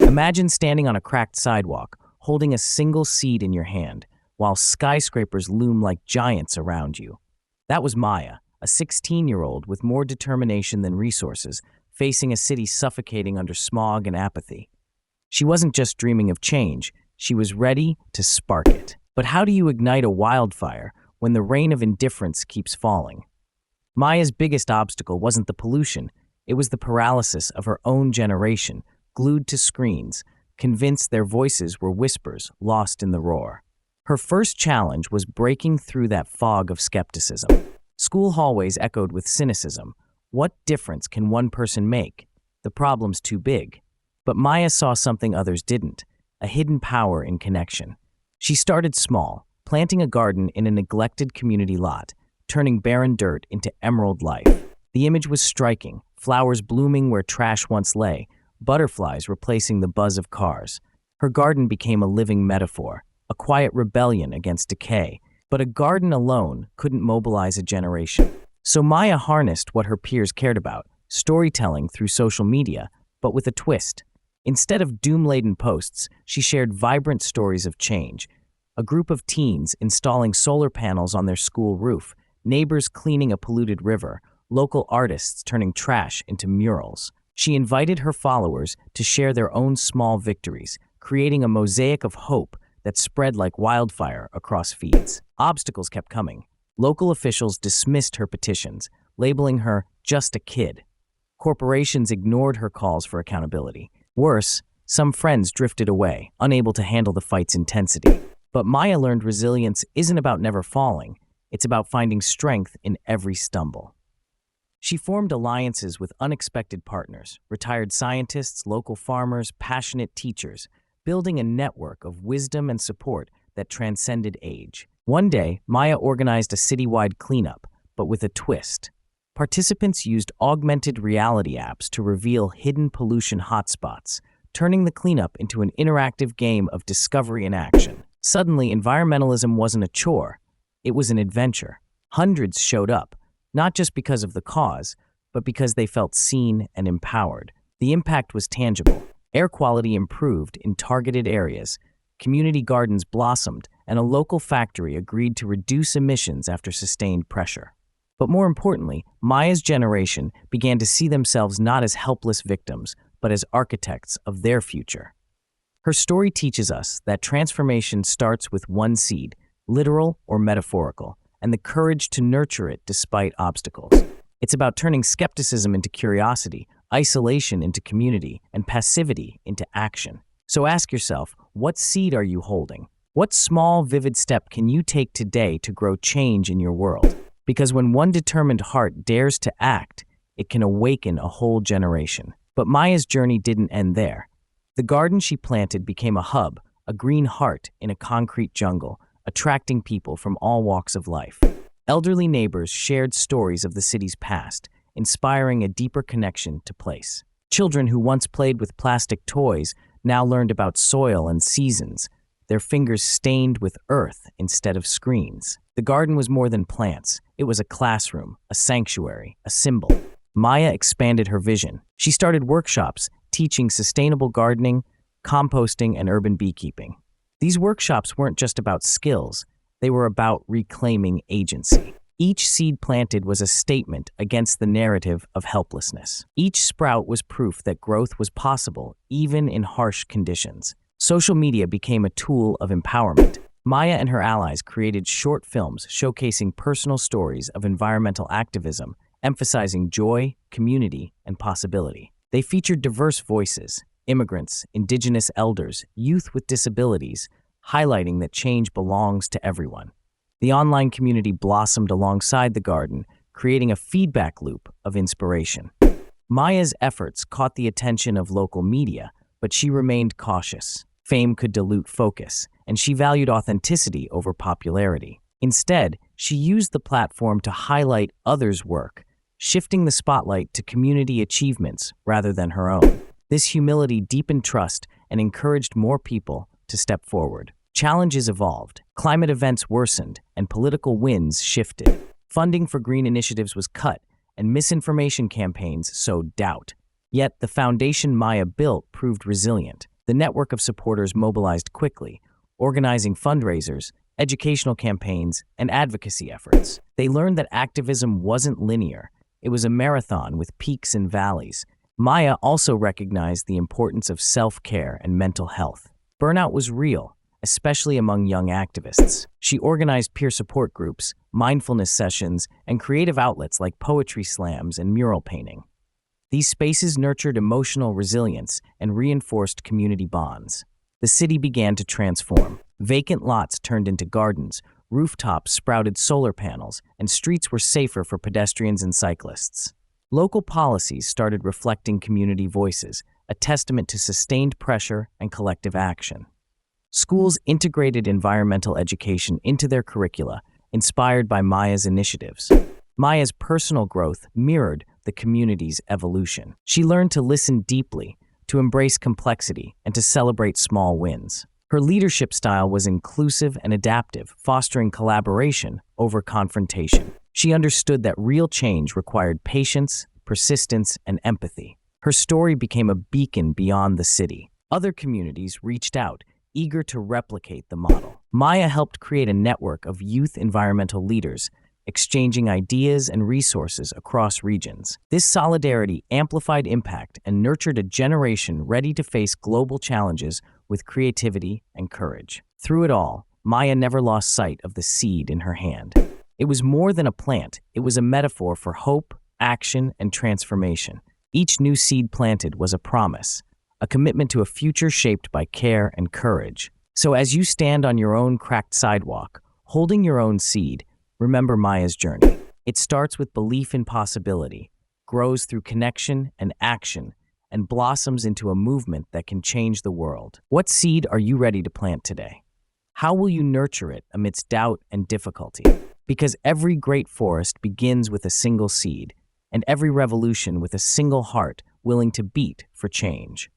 Imagine standing on a cracked sidewalk, holding a single seed in your hand, while skyscrapers loom like giants around you. That was Maya, a 16-year-old with more determination than resources, facing a city suffocating under smog and apathy. She wasn't just dreaming of change, she was ready to spark it. But how do you ignite a wildfire when the rain of indifference keeps falling? Maya's biggest obstacle wasn't the pollution, it was the paralysis of her own generation, glued to screens, convinced their voices were whispers lost in the roar. Her first challenge was breaking through that fog of skepticism. School hallways echoed with cynicism. What difference can one person make? The problem's too big. But Maya saw something others didn't, a hidden power in connection. She started small, planting a garden in a neglected community lot, turning barren dirt into emerald life. The image was striking, flowers blooming where trash once lay, butterflies replacing the buzz of cars. Her garden became a living metaphor, a quiet rebellion against decay. But a garden alone couldn't mobilize a generation. So Maya harnessed what her peers cared about, storytelling through social media, but with a twist. Instead of doom-laden posts, she shared vibrant stories of change. A group of teens installing solar panels on their school roof, neighbors cleaning a polluted river, local artists turning trash into murals. She invited her followers to share their own small victories, creating a mosaic of hope that spread like wildfire across feeds. Obstacles kept coming. Local officials dismissed her petitions, labeling her just a kid. Corporations ignored her calls for accountability. Worse, some friends drifted away, unable to handle the fight's intensity. But Maya learned resilience isn't about never falling, it's about finding strength in every stumble. She formed alliances with unexpected partners, retired scientists, local farmers, passionate teachers, building a network of wisdom and support that transcended age. One day, Maya organized a citywide cleanup, but with a twist. Participants used augmented reality apps to reveal hidden pollution hotspots, turning the cleanup into an interactive game of discovery and action. Suddenly, environmentalism wasn't a chore, it was an adventure. Hundreds showed up, not just because of the cause, but because they felt seen and empowered. The impact was tangible. Air quality improved in targeted areas, community gardens blossomed, and a local factory agreed to reduce emissions after sustained pressure. But more importantly, Maya's generation began to see themselves not as helpless victims, but as architects of their future. Her story teaches us that transformation starts with one seed, literal or metaphorical, and the courage to nurture it despite obstacles. It's about turning skepticism into curiosity, isolation into community, and passivity into action. So ask yourself, what seed are you holding? What small, vivid step can you take today to grow change in your world? Because when one determined heart dares to act, it can awaken a whole generation. But Maya's journey didn't end there. The garden she planted became a hub, a green heart in a concrete jungle, attracting people from all walks of life. Elderly neighbors shared stories of the city's past, inspiring a deeper connection to place. Children who once played with plastic toys now learned about soil and seasons, their fingers stained with earth instead of screens. The garden was more than plants. It was a classroom, a sanctuary, a symbol. Maya expanded her vision. She started workshops teaching sustainable gardening, composting, and urban beekeeping. These workshops weren't just about skills, they were about reclaiming agency. Each seed planted was a statement against the narrative of helplessness. Each sprout was proof that growth was possible, even in harsh conditions. Social media became a tool of empowerment. Maya and her allies created short films showcasing personal stories of environmental activism, emphasizing joy, community, and possibility. They featured diverse voices, immigrants, indigenous elders, youth with disabilities, highlighting that change belongs to everyone. The online community blossomed alongside the garden, creating a feedback loop of inspiration. Maya's efforts caught the attention of local media, but she remained cautious. Fame could dilute focus, and she valued authenticity over popularity. Instead, she used the platform to highlight others' work, shifting the spotlight to community achievements rather than her own. This humility deepened trust and encouraged more people to step forward. Challenges evolved, climate events worsened, and political winds shifted. Funding for green initiatives was cut, and misinformation campaigns sowed doubt. Yet the foundation Maya built proved resilient. The network of supporters mobilized quickly, organizing fundraisers, educational campaigns, and advocacy efforts. They learned that activism wasn't linear. It was a marathon with peaks and valleys. Maya also recognized the importance of self-care and mental health. Burnout was real, especially among young activists. She organized peer support groups, mindfulness sessions, and creative outlets like poetry slams and mural painting. These spaces nurtured emotional resilience and reinforced community bonds. The city began to transform. Vacant lots turned into gardens, rooftops sprouted solar panels, and streets were safer for pedestrians and cyclists. Local policies started reflecting community voices, a testament to sustained pressure and collective action. Schools integrated environmental education into their curricula, inspired by Maya's initiatives. Maya's personal growth mirrored the community's evolution. She learned to listen deeply, to embrace complexity, and to celebrate small wins. Her leadership style was inclusive and adaptive, fostering collaboration over confrontation. She understood that real change required patience, persistence, and empathy. Her story became a beacon beyond the city. Other communities reached out, eager to replicate the model. Maya helped create a network of youth environmental leaders, exchanging ideas and resources across regions. This solidarity amplified impact and nurtured a generation ready to face global challenges with creativity and courage. Through it all, Maya never lost sight of the seed in her hand. It was more than a plant, it was a metaphor for hope, action, and transformation. Each new seed planted was a promise, a commitment to a future shaped by care and courage. So as you stand on your own cracked sidewalk, holding your own seed, remember Maya's journey. It starts with belief in possibility, grows through connection and action, and blossoms into a movement that can change the world. What seed are you ready to plant today? How will you nurture it amidst doubt and difficulty? Because every great forest begins with a single seed, and every revolution with a single heart willing to beat for change.